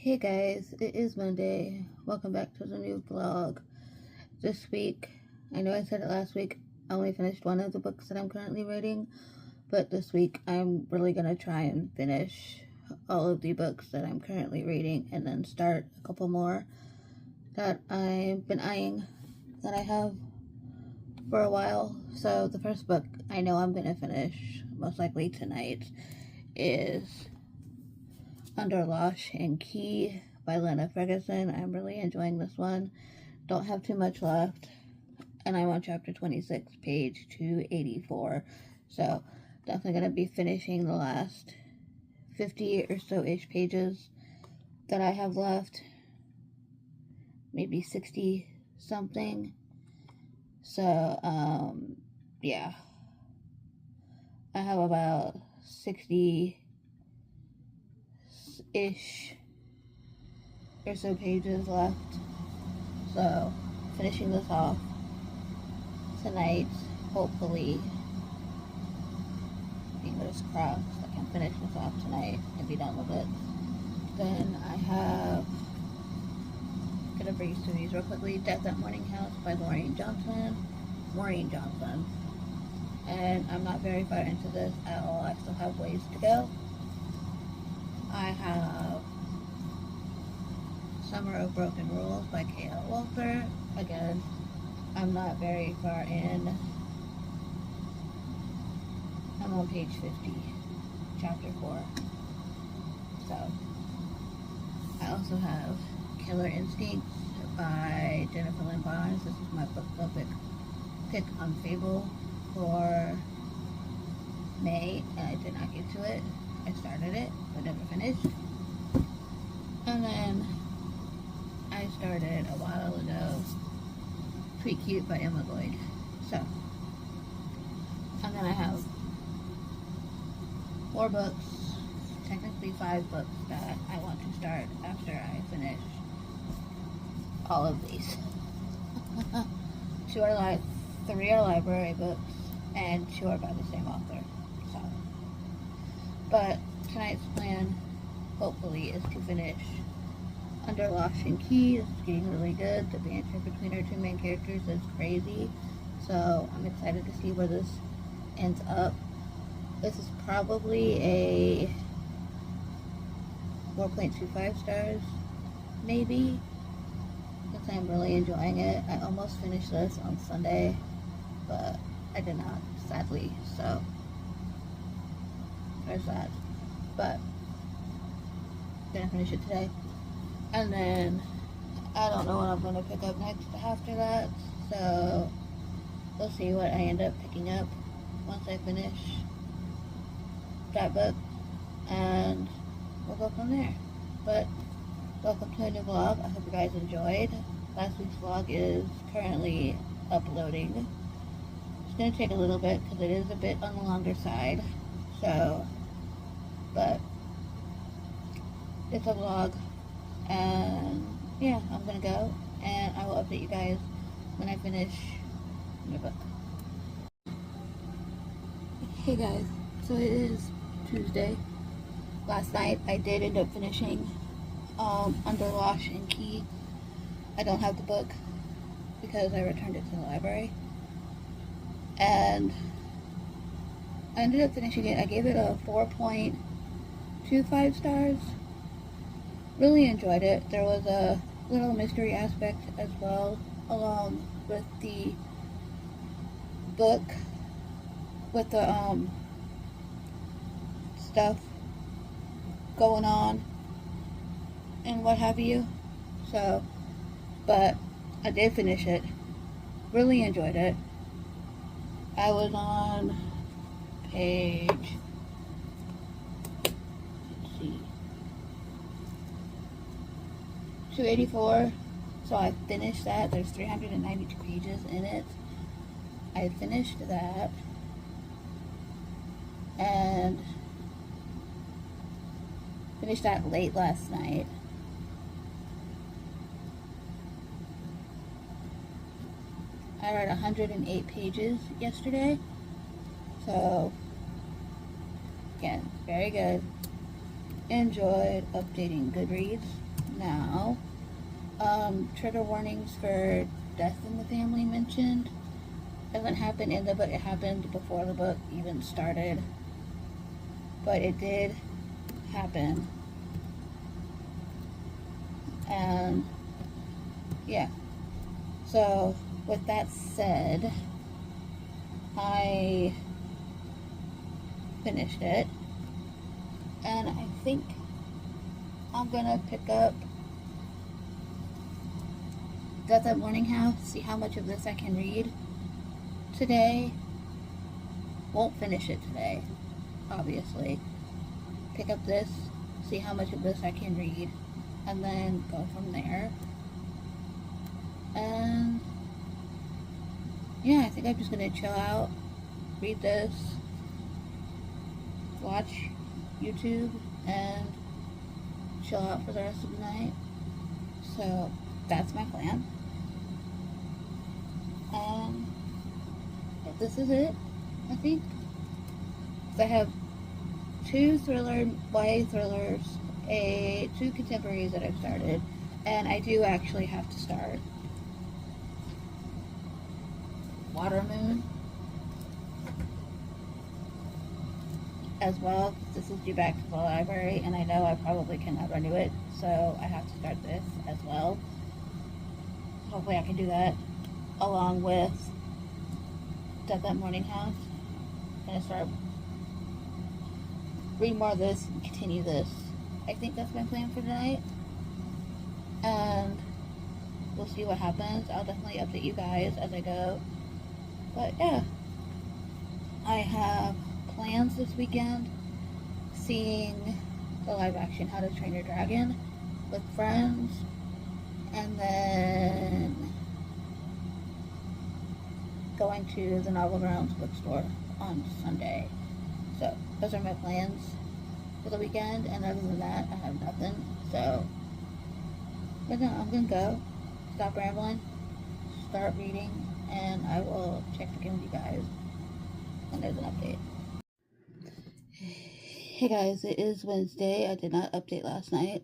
Hey guys, it is Monday. Welcome back to the new vlog. This week, I know I said it last week, I only finished one of the books that I'm currently reading, but this week I'm really going to try and finish all of the books that I'm currently reading and then start a couple more that I've been eyeing that I have for a while. So the first book I know I'm going to finish, most likely tonight, is Under Lock and Key by Lena Ferguson. I'm really enjoying this one. Don't have too much left, and I'm on chapter 26, page 284. So definitely going to be finishing the last 50 or so-ish pages that I have left. Maybe 60 something. So, yeah. I have about 60-ish or so pages left. So, finishing this off tonight, hopefully. Fingers crossed I can finish this off tonight and be done with it. Then I have, gonna breeze through these real quickly. Death at Morning House by Maureen Johnson. And I'm not very far into this at all. I still have ways to go. I have Summer of Broken Rules by K.L. Walter. Again, I'm not very far in. I'm on page 50, chapter 4. So, I also have Killer Instincts by Jennifer Lynn Barnes. This is my book club pick on Fable for May, and I did not get to it. I started it, but never finished. And then I started a while ago Tweet Cute by Emma Lloyd. So, and then I have 4 books, technically 5 books that I want to start after I finish all of these. 3 are library books, and 2 are by the same author. So, but tonight's plan, hopefully, is to finish Under Lock and Key. This is getting really good. The banter between our 2 main characters is crazy. So I'm excited to see where this ends up. This is probably a 4.25 stars, maybe, because I'm really enjoying it. I almost finished this on Sunday, but I did not, sadly, so there's that. But I'm gonna finish it today, and then I don't know what I'm gonna pick up next after that, so we'll see what I end up picking up once I finish that book, and we'll go from there. But welcome to a new vlog. I hope you guys enjoyed. Last week's vlog is currently uploading. It's going to take a little bit because it is a bit on the longer side. So, but it's a vlog. And yeah, I'm going to go. And I will update you guys when I finish my book. Hey guys, so it is Tuesday. Last night I did end up finishing Under Lock and Key. I don't have the book because I returned it to the library, and I ended up finishing it. I gave it a 4.25 stars. Really enjoyed it. There was a little mystery aspect as well, along with the book, with the stuff going on and what have you. So, but I did finish it. Really enjoyed it. I was on page, let's see, 284. So I finished that. There's 392 pages in it. I finished that, and finished that late last night. I read 108 pages yesterday. So, again, very good. Enjoyed updating Goodreads. now. Trigger warnings for death in the family mentioned. Doesn't happen in the book, it happened before the book even started. But it did happen. And yeah. So with that said, I finished it. And I think I'm gonna pick up Death at Morning House, see how much of this I can read today. Won't finish it today, obviously. Pick up this, see how much of this I can read, and then go from there. And yeah, I think I'm just gonna chill out, read this, watch YouTube, and chill out for the rest of the night. So that's my plan. This is it, I think. So I have 2 YA thrillers, 2 contemporaries that I've started, and I do actually have to start Water Moon as well. This is due back to the library, and I know I probably cannot renew it, so I have to start this as well. Hopefully I can do that along with Death at Morning House. I'm gonna start read more of this and continue this. I think that's my plan for tonight, and we'll see what happens. I'll definitely update you guys as I go. But yeah, I have plans this weekend, seeing the live action How to Train Your Dragon with friends, and then going to the Novel Grounds bookstore on Sunday. So those are my plans for the weekend, and other than that I have nothing. So but no, I'm gonna go, stop rambling, start reading, and I will check back in with you guys when there's an update. Hey guys, it is Wednesday. I did not update last night,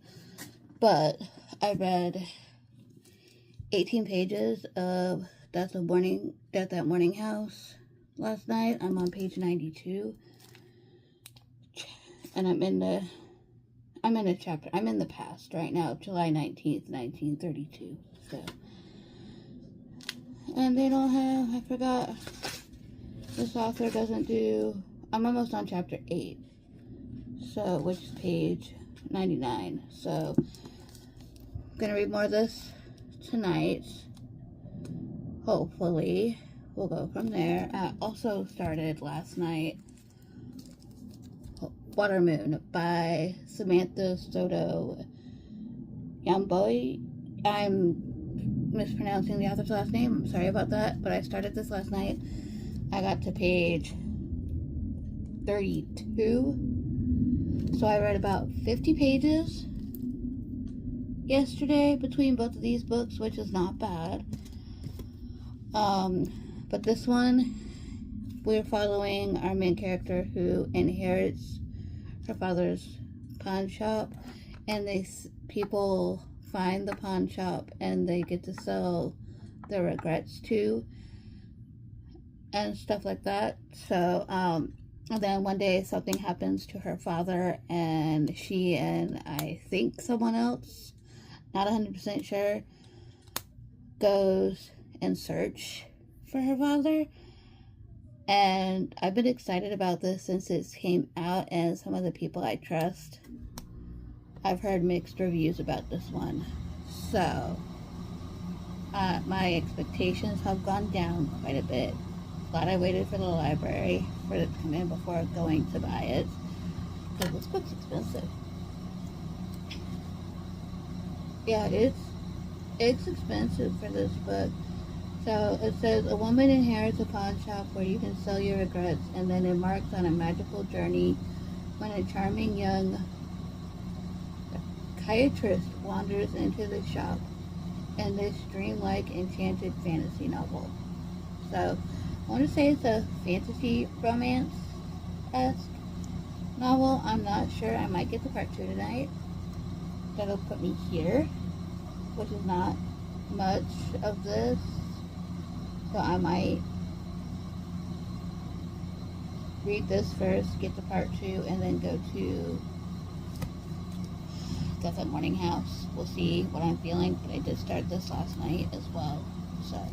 but I read 18 pages of Death at Morning House last night. I'm on page 92, and I'm in the chapter. I'm in the past right now, July 19th, 1932. So, and they don't have, I forgot, this author doesn't do, I'm almost on chapter 8, so, which is page 99. So, I'm gonna read more of this tonight. Hopefully, we'll go from there. I also started last night Water Moon by Samantha Soto Yamboy. I'm mispronouncing the author's last name. I'm sorry about that, but I started this last night. I got to page 32. So I read about 50 pages yesterday between both of these books, which is not bad. But this one, we're following our main character who inherits her father's pawn shop, and people find the pawn shop and they get to sell their regrets to and stuff like that. So and then one day something happens to her father, and she and I think someone else, not 100% sure, goes and search for her father. And I've been excited about this since it came out, and some of the people I trust, I've heard mixed reviews about this one. So my expectations have gone down quite a bit. Glad I waited for the library for it to come in before going to buy it, because this book's expensive. Yeah, it's expensive for this book. So it says, a woman inherits a pawn shop where you can sell your regrets, and then embarks on a magical journey when a charming young psychiatrist wanders into the shop in this dreamlike enchanted fantasy novel. So I want to say it's a fantasy romance-esque novel. I'm not sure. I might get to part 2 tonight. that'll put me here, which is not much of this, so I might read this first, get to part 2, and then go to the Morning House. We'll see what I'm feeling, but I did start this last night as well, so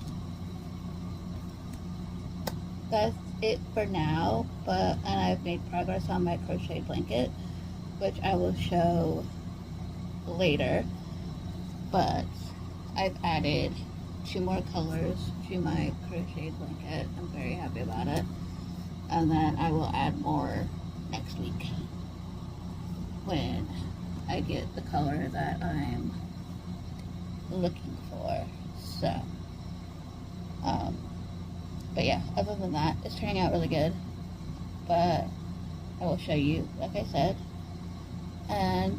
that's it for now. And I've made progress on my crochet blanket, which I will show later, but I've added 2 more colors to my crochet blanket. I'm very happy about it, and then I will add more next week when I get the color that I'm looking for. So but yeah, other than that, it's turning out really good, but I will show you, like I said, and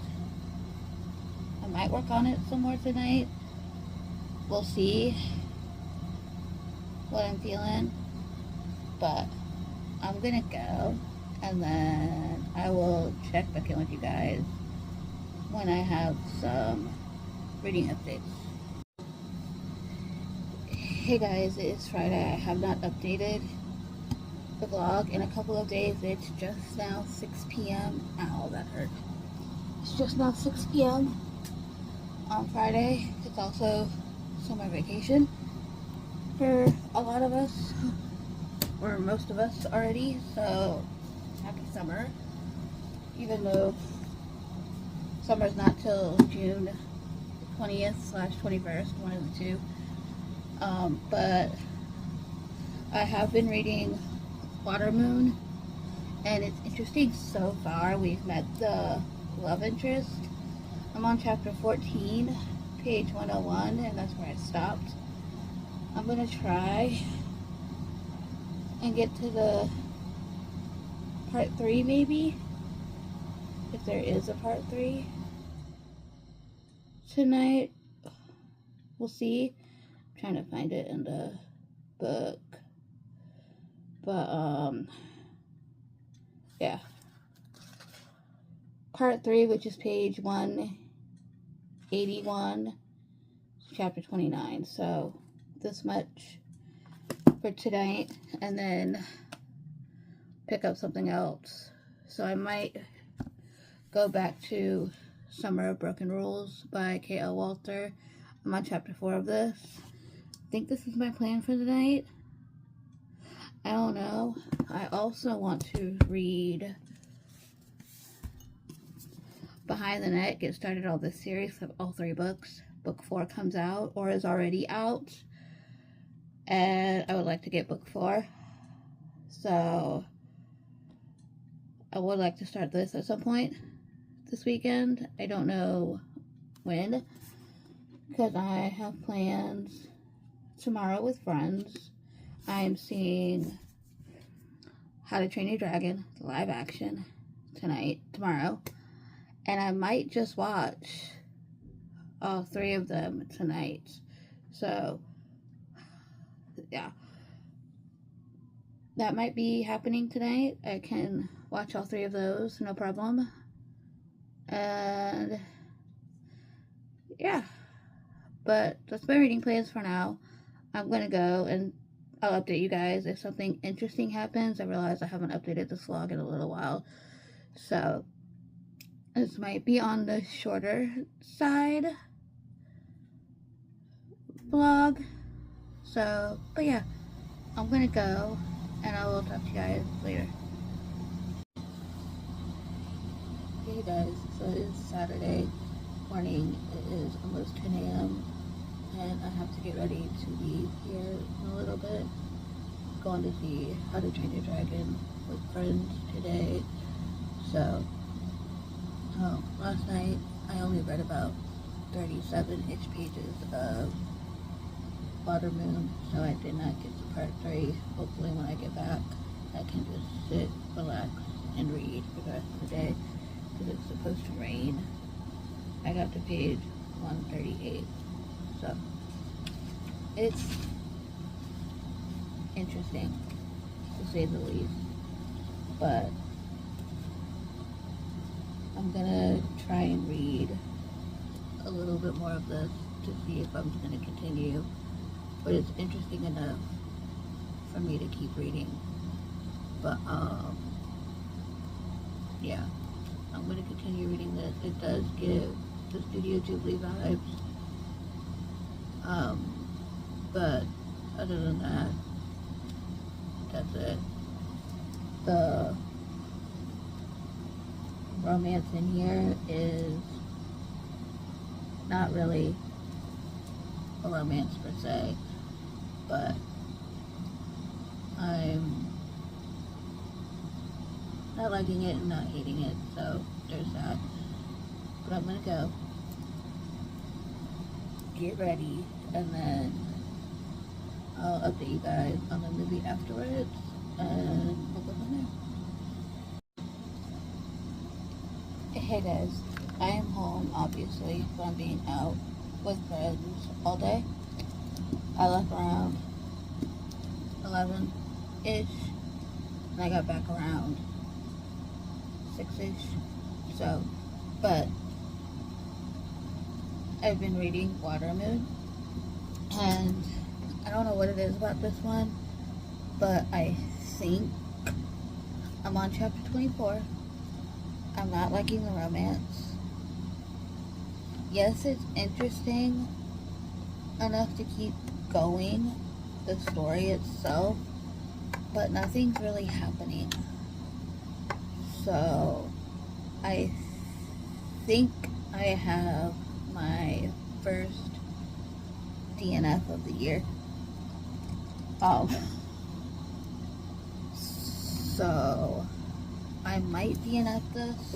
I might work on it some more tonight. We'll see what I'm feeling, but I'm gonna go, and then I will check back in with you guys when I have some reading updates. Hey guys, it is Friday. I have not updated the vlog in a couple of days. It's just now 6 p.m. Ow, that hurt. It's just now 6 p.m. on Friday. It's also summer vacation for a lot of us, or most of us already, so happy summer, even though summer's not till June 20th/21st, one of the two. But I have been reading Water Moon, and it's interesting so far. We've met the love interest. I'm on chapter 14, page 101, and that's where I stopped. I'm gonna try and get to the part 3 maybe, if there is a part 3 tonight. We'll see. I'm trying to find it in the book, but yeah, part 3, which is page 181, chapter 29. So this much for tonight, and then pick up something else. So I might go back to Summer of Broken Rules by K.L. Walter. I'm on chapter 4 of this. I think this is my plan for the night. I don't know. I also want to read Behind the Net, get started on this series of all 3 books. Book 4 comes out, or is already out, and I would like to get book 4. So I would like to start this at some point this weekend. I don't know when, because I have plans tomorrow with friends. I'm seeing How to Train Your Dragon, the live action, tomorrow, and I might just watch all 3 of them tonight. So yeah, that might be happening tonight. I can watch all 3 of those, no problem. And yeah, but that's my reading plans for now. I'm gonna go, and I'll update you guys if something interesting happens. I realize I haven't updated this vlog in a little while, so this might be on the shorter side vlog. So, but yeah, I'm gonna go, and I will talk to you guys later. Hey guys, so it is Saturday morning. It is almost 10 a.m. and I have to get ready to leave here in a little bit. Going to see How to Train Your Dragon with friends today. So, last night I only read about 37-ish pages of Water Moon, so I did not get to part 3. Hopefully when I get back, I can just sit, relax, and read for the rest of the day, because it's supposed to rain. I got to page 138, so it's interesting, to say the least, but I'm gonna try and read bit more of this to see if I'm going to continue, but it's interesting enough for me to keep reading. But yeah, I'm going to continue reading this. It does give the Studio Ghibli vibes, but other than that, that's it. The romance in here is not really a romance per se, but I'm not liking it and not hating it, so there's that. But I'm gonna go get ready, and then I'll update you guys on the movie afterwards, and we'll go from there. Hey guys, I am home obviously from being out with friends all day. I left around 11-ish, and I got back around 6-ish. So, but I've been reading Watermoon, and I don't know what it is about this one, but I think I'm on chapter 24. I'm not liking the romance. Yes, it's interesting enough to keep going, the story itself, but nothing's really happening. So I think I have my first DNF of the year. So I might DNF this.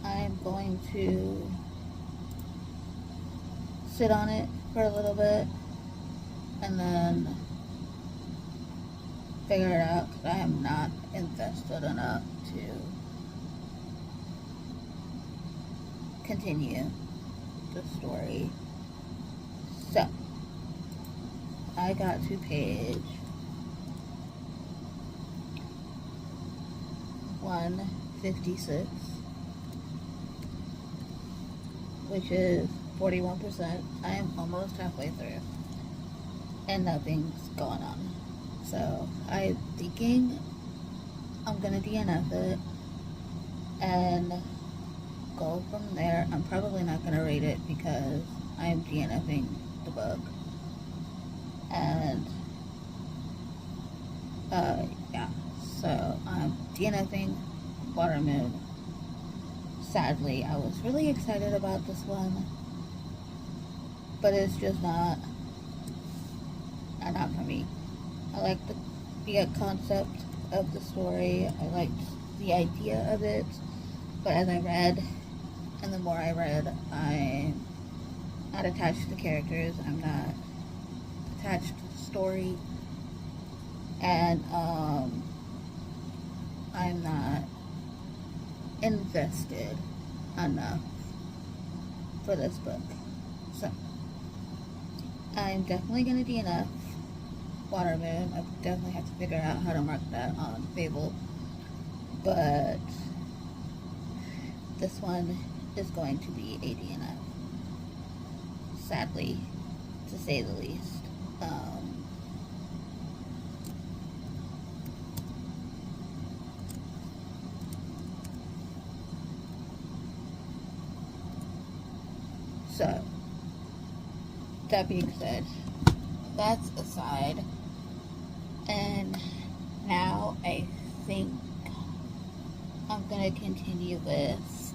I'm going to sit on it for a little bit and then figure it out, because I am not invested enough to continue the story. So I got to page 156, which is 41%. I am almost halfway through and nothing's going on. So I'm thinking I'm gonna DNF it and go from there. I'm probably not gonna rate it because I'm DNFing the book. And yeah, so I'm DNFing Watermoon. Sadly, I was really excited about this one, but it's just not for me. I like the concept of the story. I liked the idea of it, but as I read, and the more I read, I'm not attached to the characters. I'm not attached to the story, and I'm not invested enough for this book. So I'm definitely gonna DNF Watermoon. I definitely have to figure out how to mark that on Fable, but this one is going to be a DNF, sadly, to say the least. So, that being said, that's aside, and now I think I'm gonna continue with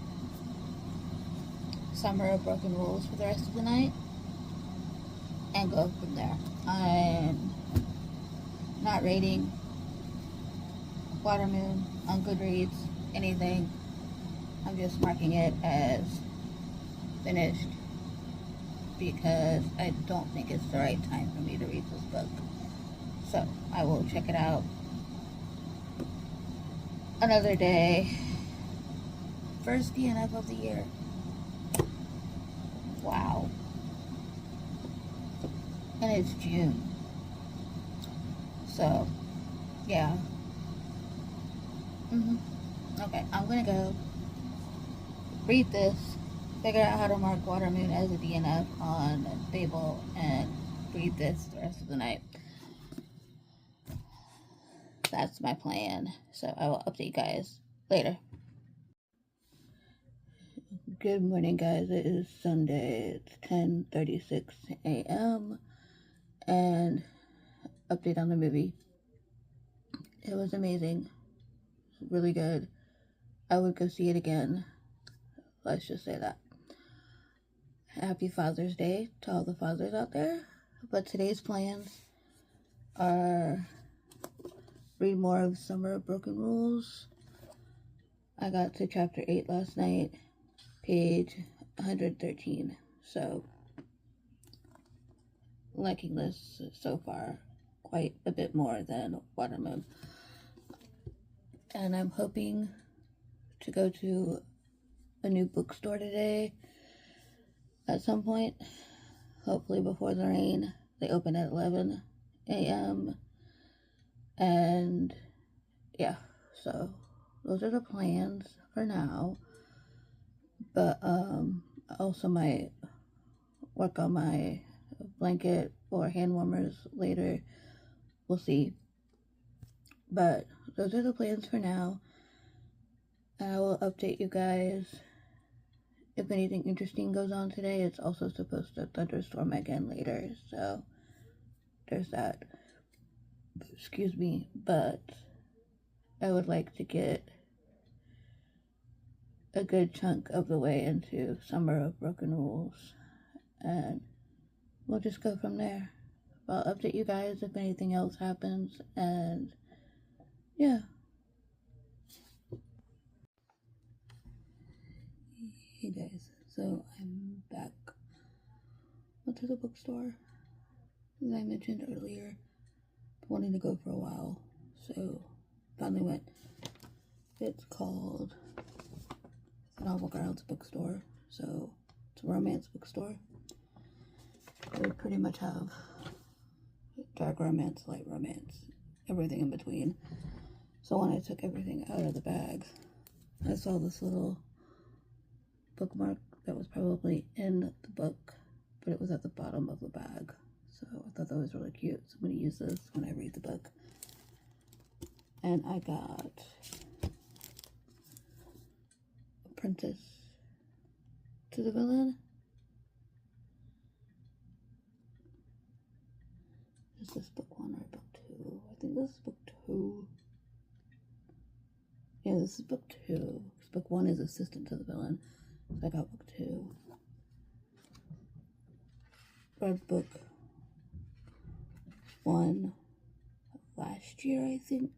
Summer of Broken Rules for the rest of the night and go from there. I'm not rating Watermoon on Goodreads, anything. I'm just marking it as finished because I don't think it's the right time for me to read this book. So I will check it out another day. First DNF of the year. Wow. And it's June. So, yeah. Okay, I'm gonna go read this, figure out how to mark Watermoon as a DNF on Fable and read this the rest of the night. That's my plan. So I will update you guys later. Good morning, guys. It is Sunday. It's 10:36 a.m. and update on the movie. It was amazing. It's really good. I would go see it again. Let's just say that. Happy Father's Day to all the fathers out there. But today's plans are read more of Summer of Broken Rules. I got to chapter 8 last night, page 113. So, liking this so far quite a bit more than Watermoon. And I'm hoping to go to a new bookstore today at some point, hopefully before the rain. They open at 11 a.m. and yeah, so those are the plans for now. But I also might work on my blanket or hand warmers later. We'll see. But those are the plans for now. And I will update you guys if anything interesting goes on today. It's also supposed to thunderstorm again later, so there's that. Excuse me, but I would like to get a good chunk of the way into Summer of Broken Rules, and we'll just go from there. I'll update you guys if anything else happens, and yeah. Hey guys, so I'm back. Went to the bookstore, as I mentioned earlier, wanting to go for a while, so finally went. It's called Novel Girls Bookstore, so it's a romance bookstore. They pretty much have dark romance, light romance, everything in between. So when I took everything out of the bag, I saw this little bookmark that was probably in the book, but it was at the bottom of the bag. So I thought that was really cute. So I'm going to use this when I read the book. And I got Apprentice to the Villain. Is this book 1 or book 2? I think this is book 2. Yeah, this is book 2. Book 1 is Assistant to the Villain. So I got book 2. Read book 1 last year, I think.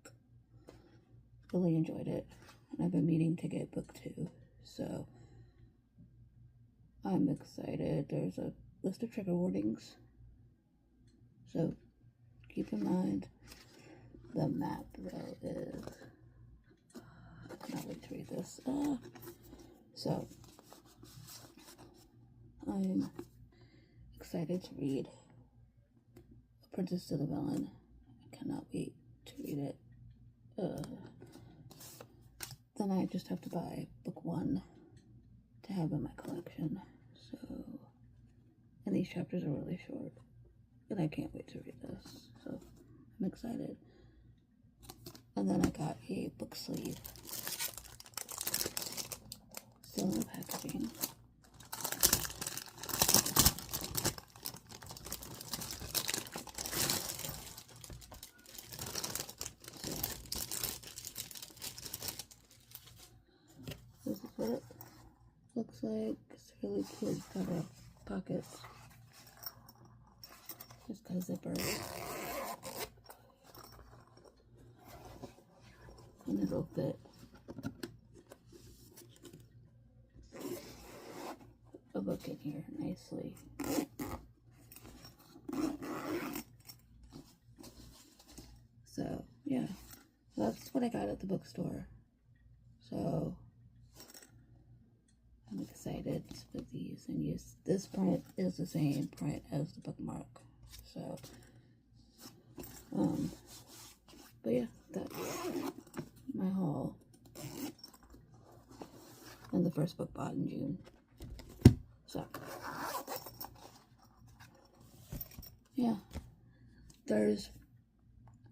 Really enjoyed it. And I've been meaning to get book 2. So I'm excited. There's a list of trigger warnings. So keep in mind, the map though is, I cannot wait to read this. So I'm excited to read Apprentice to the Villain. I cannot wait to read it. Then I just have to buy book 1 to have in my collection. So, and these chapters are really short, but I can't wait to read this. So I'm excited. And then I got a book sleeve, still in the packaging. This is what it looks like. It's really cute. It's got a pocket. Just got a zipper. And it'll fit a book in here nicely. So, yeah. That's what I got at the bookstore. So I'm excited for these and use this print is the same print as the bookmark. So but yeah, that's my haul. And the first book bought in June. So, yeah, there's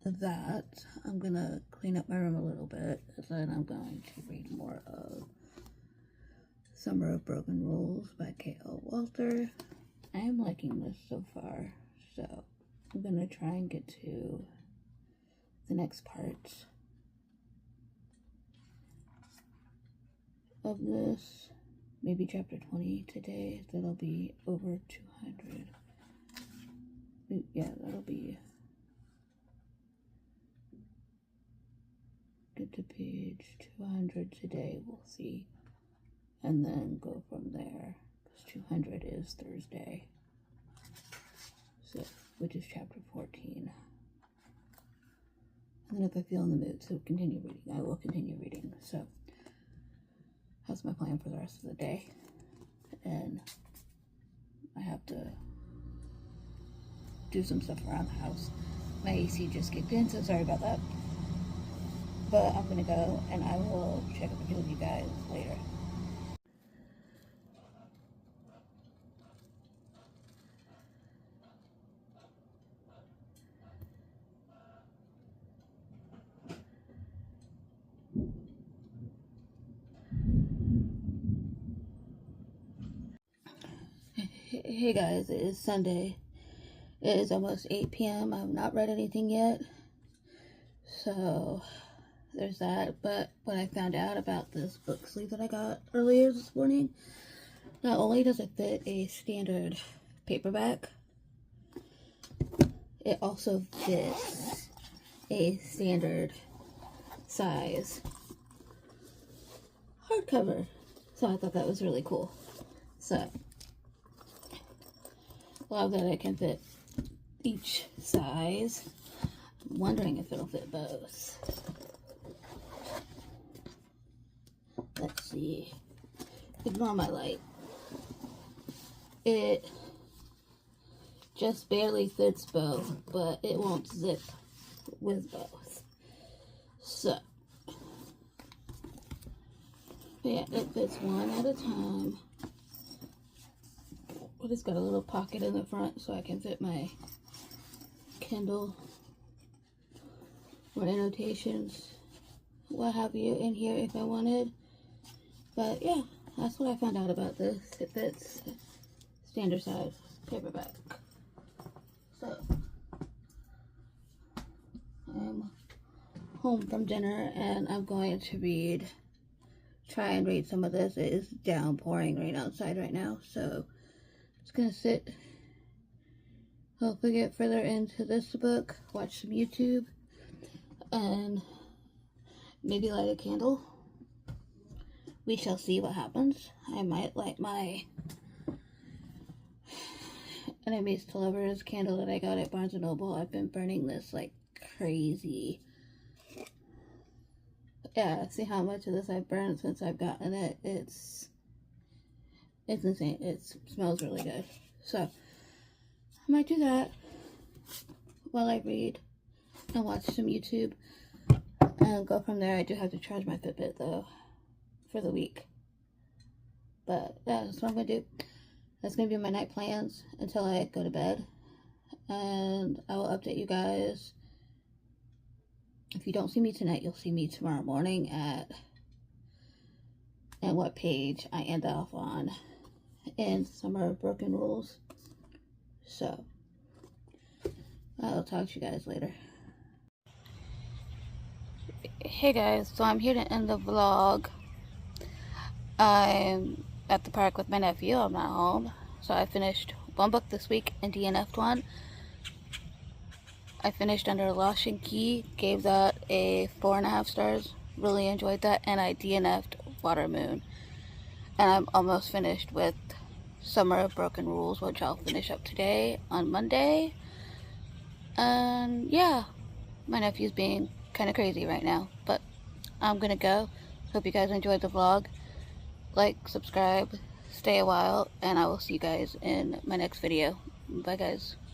that. I'm gonna clean up my room a little bit, and then I'm going to read more of Summer of Broken Rules by K.L. Walter. I am liking this so far, so I'm gonna try and get to the next parts of this. Maybe chapter 20 today. That'll be over 200. Yeah, that'll be... Get to page 200 today, we'll see. And then go from there. Because 200 is Thursday. So, which is chapter 14. And then if I feel in the mood to continue reading, I will continue reading. So, that's my plan for the rest of the day. And I have to do some stuff around the house. My AC just kicked in, so sorry about that. But I'm gonna go and I will check up with you guys later. Hey guys, it is Sunday. It is almost 8 p.m. I've not read anything yet. So there's that. But what I found out about this book sleeve that I got earlier this morning, not only does it fit a standard paperback, it also fits a standard size hardcover. So I thought that was really cool. So love that it can fit each size. I'm wondering if it'll fit both. Let's see. Ignore my light. It just barely fits both, but it won't zip with both. So, yeah, it fits one at a time. But it's got a little pocket in the front so I can fit my Kindle or annotations, what have you, in here if I wanted. But yeah, that's what I found out about this. It fits standard size paperback. So I'm home from dinner and I'm going to try and read some of this. It is downpouring rain outside right now, so just gonna sit, hopefully get further into this book, watch some YouTube, and maybe light a candle. We shall see what happens. I might light my Enemies to Lovers candle that I got at Barnes & Noble. I've been burning this like crazy. Yeah, see how much of this I've burned since I've gotten it. It's insane. It smells really good. So, I might do that while I read and watch some YouTube and go from there. I do have to charge my Fitbit though for the week. But yeah, that's what I'm going to do. That's going to be my night plans until I go to bed. And I will update you guys. If you don't see me tonight, you'll see me tomorrow morning at what page I end off on in Summer of Broken Rules. So, I'll talk to you guys later. Hey guys, so I'm here to end the vlog. I'm at the park with my nephew. I'm not home. So I finished one book this week and DNF'd one. I finished Under Lock and Key, gave that a 4.5 stars. Really enjoyed that, and I DNF'd Water Moon. And I'm almost finished with Summer of Broken Rules, which I'll finish up today on Monday. And yeah, my nephew's being kind of crazy right now, but I'm gonna go. Hope you guys enjoyed the vlog. Like, subscribe, stay a while, and I will see you guys in my next video. Bye guys.